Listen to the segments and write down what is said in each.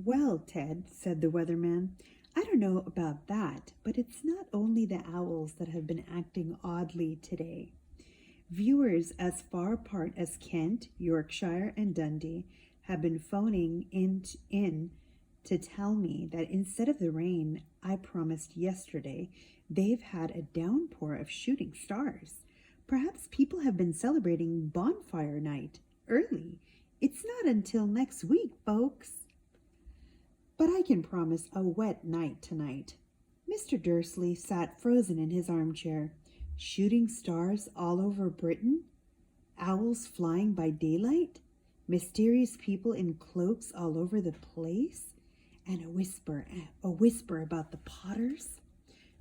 Well, Ted, said the weatherman, I don't know about that, but it's not only the owls that have been acting oddly today. Viewers as far apart as Kent, Yorkshire, and Dundee have been phoning in to tell me that instead of the rain I promised yesterday, they've had a downpour of shooting stars. Perhaps people have been celebrating bonfire night early. It's not until next week, folks. But I can promise a wet night tonight. Mr. Dursley sat frozen in his armchair. Shooting stars all over Britain? Owls flying by daylight? Mysterious people in cloaks all over the place? And a whisper about the Potters?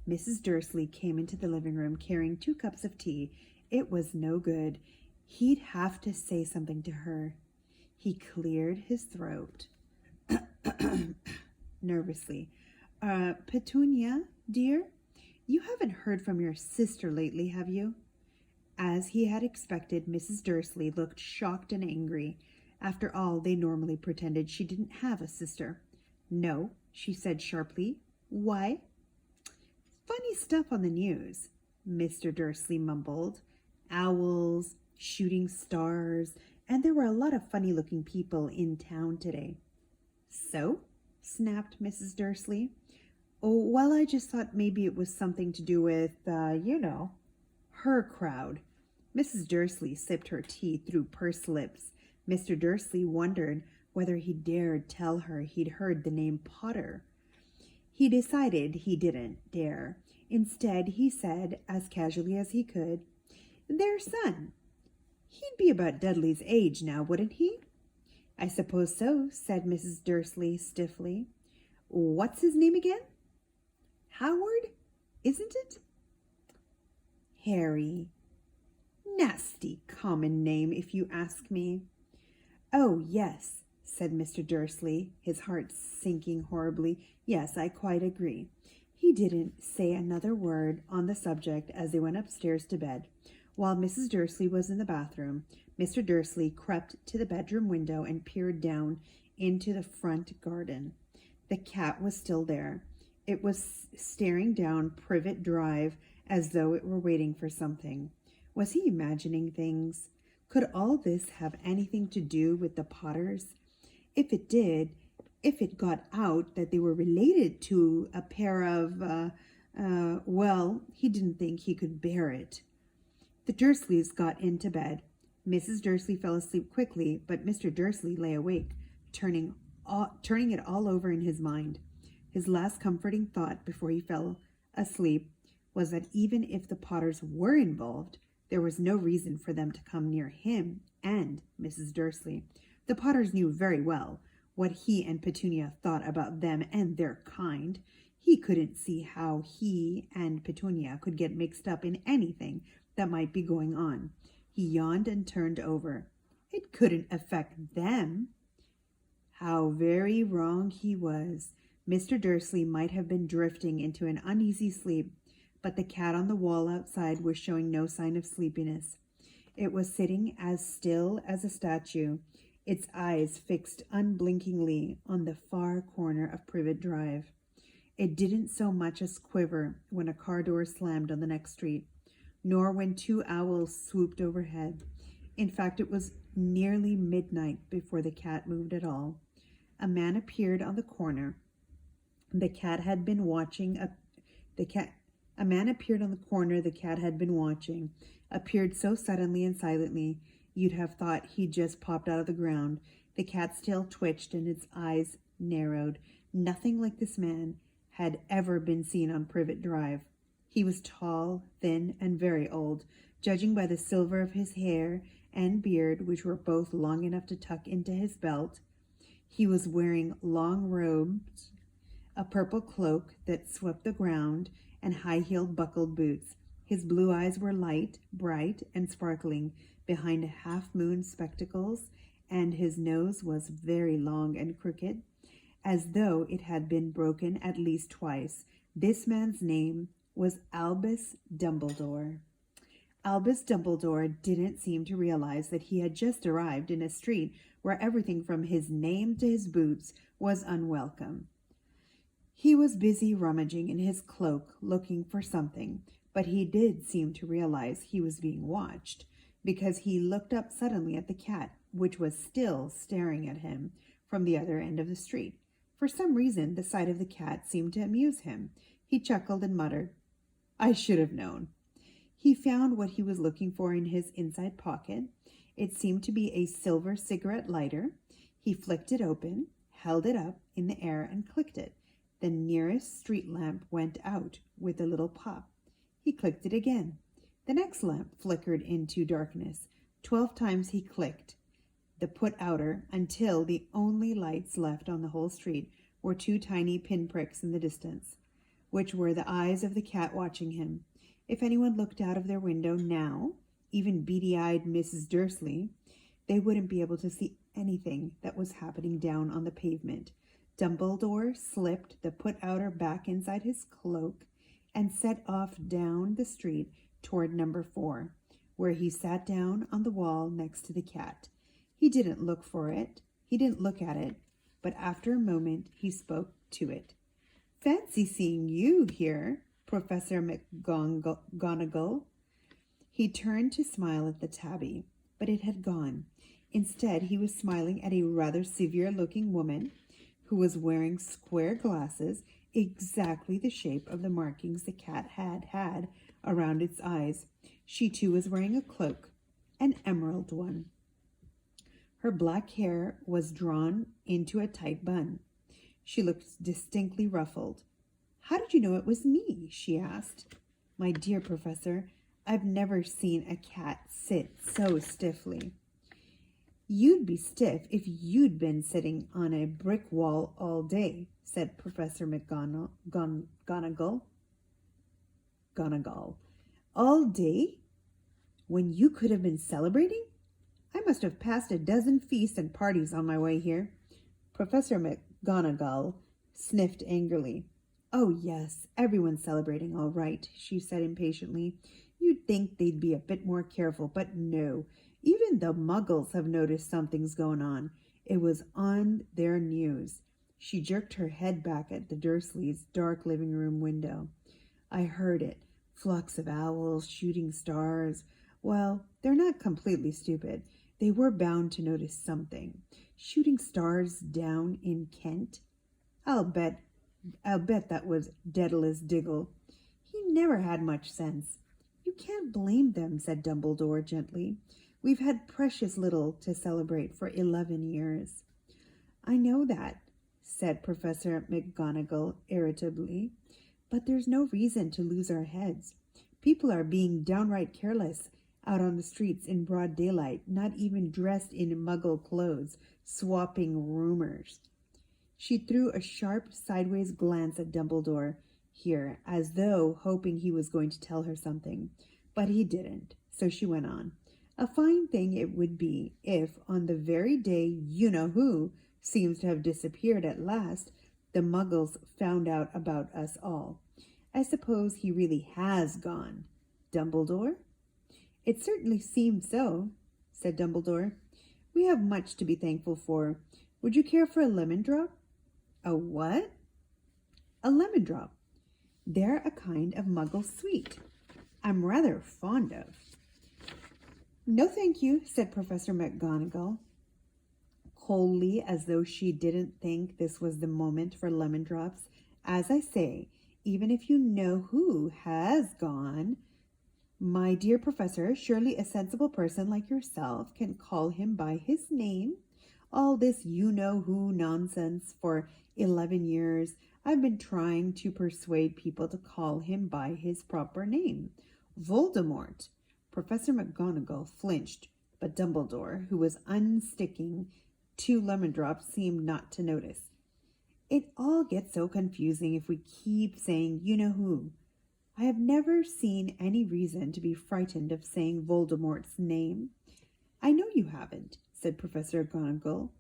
Mrs. Dursley came into the living room carrying 2 cups of tea. It was no good. He'd have to say something to her. He cleared his throat nervously. Petunia, dear, you haven't heard from your sister lately, have you? As he had expected, Mrs. Dursley looked shocked and angry. After all, they normally pretended she didn't have a sister. No, she said sharply. Why? Funny stuff on the news, Mr. Dursley mumbled. Owls, shooting stars, and there were a lot of funny-looking people in town today. So? Snapped Mrs. Dursley. Oh, well, I just thought maybe it was something to do with, her crowd. Mrs. Dursley sipped her tea through pursed lips. Mr. Dursley wondered whether he dared tell her he'd heard the name Potter. He decided he didn't dare. Instead, he said, as casually as he could, their son. He'd be about Dudley's age now, wouldn't he? I suppose so, said Mrs. Dursley stiffly. What's his name again? Howard, isn't it? Harry. Nasty common name, if you ask me. Oh, yes, said Mr. Dursley, his heart sinking horribly. Yes, I quite agree. He didn't say another word on the subject as they went upstairs to bed. While Mrs. Dursley was in the bathroom, Mr. Dursley crept to the bedroom window and peered down into the front garden. The cat was still there. It was staring down Privet Drive as though it were waiting for something. Was he imagining things? Could all this have anything to do with the Potters? If it did, if it got out that they were related to a pair of, well, he didn't think he could bear it. The Dursleys got into bed. Mrs. Dursley fell asleep quickly, but Mr. Dursley lay awake, turning it all over in his mind. His last comforting thought before he fell asleep was that even if the Potters were involved, there was no reason for them to come near him and Mrs. Dursley. The Potters knew very well what he and Petunia thought about them and their kind. He couldn't see how he and Petunia could get mixed up in anything that might be going on. He yawned and turned over. It couldn't affect them. How very wrong he was. Mr. Dursley might have been drifting into an uneasy sleep, but the cat on the wall outside was showing no sign of sleepiness. It was sitting as still as a statue, its eyes fixed unblinkingly on the far corner of Privet Drive. It didn't so much as quiver when a car door slammed on the next street, nor when 2 owls swooped overhead. In fact, it was nearly midnight before the cat moved at all. A man appeared on the corner. A man appeared on the corner the cat had been watching, appeared so suddenly and silently, you'd have thought he'd just popped out of the ground. The cat's tail twitched and its eyes narrowed. Nothing like this man had ever been seen on Privet Drive. He was tall, thin, and very old, judging by the silver of his hair and beard, which were both long enough to tuck into his belt. He was wearing long robes, a purple cloak that swept the ground, and high-heeled buckled boots. His blue eyes were light, bright, and sparkling behind half-moon spectacles, and his nose was very long and crooked, as though it had been broken at least twice. This man's name was Albus Dumbledore. Albus Dumbledore didn't seem to realize that he had just arrived in a street where everything from his name to his boots was unwelcome. He was busy rummaging in his cloak looking for something, but he did seem to realize he was being watched, because he looked up suddenly at the cat, which was still staring at him from the other end of the street. For some reason, the sight of the cat seemed to amuse him. He chuckled and muttered, "I should have known." He found what he was looking for in his inside pocket. It seemed to be a silver cigarette lighter. He flicked it open, held it up in the air, and clicked it. The nearest street lamp went out with a little pop. He clicked it again. The next lamp flickered into darkness. 12 times he clicked the put-outer until the only lights left on the whole street were 2 tiny pinpricks in the distance, which were the eyes of the cat watching him. If anyone looked out of their window now, even beady-eyed Mrs. Dursley, they wouldn't be able to see anything that was happening down on the pavement. Dumbledore slipped the put-outer back inside his cloak and set off down the street toward number 4, where he sat down on the wall next to the cat. He didn't look at it, but after a moment he spoke to it. "Fancy seeing you here, Professor McGonagall." He turned to smile at the tabby, but it had gone. Instead, he was smiling at a rather severe-looking woman who was wearing square glasses, exactly the shape of the markings the cat had around its eyes. She too was wearing a cloak, an emerald one. Her black hair was drawn into a tight bun. She looked distinctly ruffled. "How did you know it was me?" she asked. "My dear Professor, I've never seen a cat sit so stiffly." "You'd be stiff if you'd been sitting on a brick wall all day," said Professor McGonagall. "All day? When you could have been celebrating? I must have passed a dozen feasts and parties on my way here." Professor McGonagall sniffed angrily. "Oh, yes, everyone's celebrating all right," she said impatiently. "You'd think they'd be a bit more careful, but no. Even the Muggles have noticed something's going on. It was on their news." She jerked her head back at the Dursleys' dark living room window. "I heard it. Flocks of owls, shooting stars. Well, they're not completely stupid. They were bound to notice something. Shooting stars down in Kent? I'll bet that was Daedalus Diggle. He never had much sense." "You can't blame them," said Dumbledore gently. "We've had precious little to celebrate for 11 years. "I know that," said Professor McGonagall irritably, "but there's no reason to lose our heads. People are being downright careless out on the streets in broad daylight, not even dressed in Muggle clothes, swapping rumors." She threw a sharp sideways glance at Dumbledore here, as though hoping he was going to tell her something, but he didn't, so she went on. "A fine thing it would be if, on the very day you-know-who seems to have disappeared at last, the Muggles found out about us all. I suppose he really has gone, Dumbledore?" "It certainly seems so," said Dumbledore. "We have much to be thankful for. Would you care for a lemon drop?" "A what?" "A lemon drop. They're a kind of Muggle sweet I'm rather fond of." "No, thank you," said Professor McGonagall, coldly, as though she didn't think this was the moment for lemon drops. "As I say, even if you know who has gone, my dear Professor, surely a sensible person like yourself can call him by his name. All this you-know-who nonsense for 11 years, I've been trying to persuade people to call him by his proper name. Voldemort." Professor McGonagall flinched, but Dumbledore, who was unsticking 2 lemon drops, seemed not to notice. "It all gets so confusing if we keep saying you-know-who. I have never seen any reason to be frightened of saying Voldemort's name." "I know you haven't," said Professor McGonagall,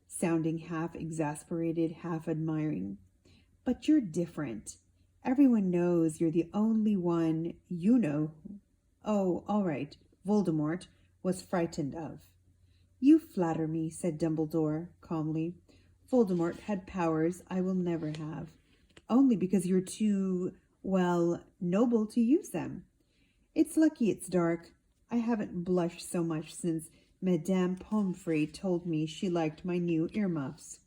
sounding half exasperated, half admiring. "But you're different. Everyone knows you're the only one you know Oh, all right, Voldemort was frightened of. You flatter me, said Dumbledore calmly. Voldemort had powers I will never have. Only because you're too, well, noble to use them. It's lucky it's dark. I haven't blushed so much since Madame Pomfrey told me she liked my new earmuffs.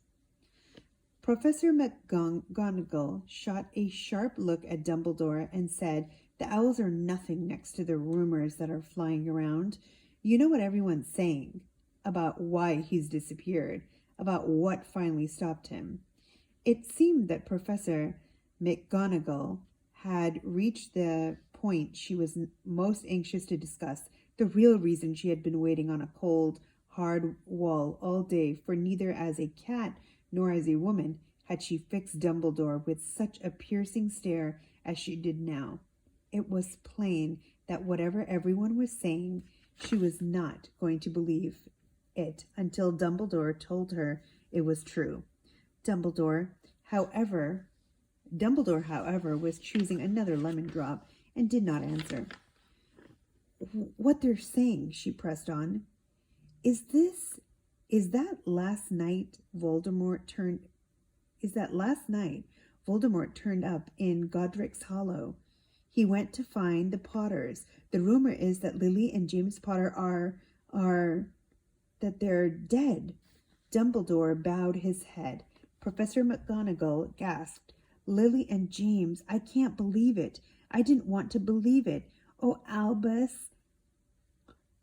Professor McGonagall shot a sharp look at Dumbledore and said, The owls are nothing next to the rumors that are flying around. You know what everyone's saying about why he's disappeared, about what finally stopped him. It seemed that Professor McGonagall had reached the point she was most anxious to discuss, the real reason she had been waiting on a cold, hard wall all day, for neither as a cat nor as a woman had she fixed Dumbledore with such a piercing stare as she did now. It was plain that whatever everyone was saying, she was not going to believe it until Dumbledore told her it was true. Dumbledore, however, was choosing another lemon drop and did not answer. What they're saying, she pressed on, is that last night Voldemort turned up in Godric's Hollow. He went to find the Potters. The rumor is that Lily and James Potter that they're dead. Dumbledore bowed his head. Professor McGonagall gasped, Lily and James, I can't believe it. I didn't want to believe it. Oh, Albus.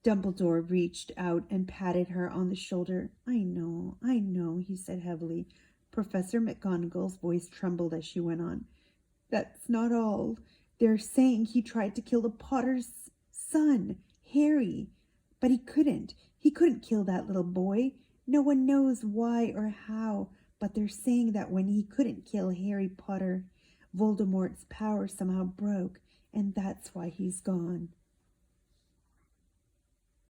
Dumbledore reached out and patted her on the shoulder. I know, he said heavily. Professor McGonagall's voice trembled as she went on. That's not all. They're saying he tried to kill the Potter's son, Harry. But he couldn't. He couldn't kill that little boy. No one knows why or how, but they're saying that when he couldn't kill Harry Potter, Voldemort's power somehow broke, and that's why he's gone.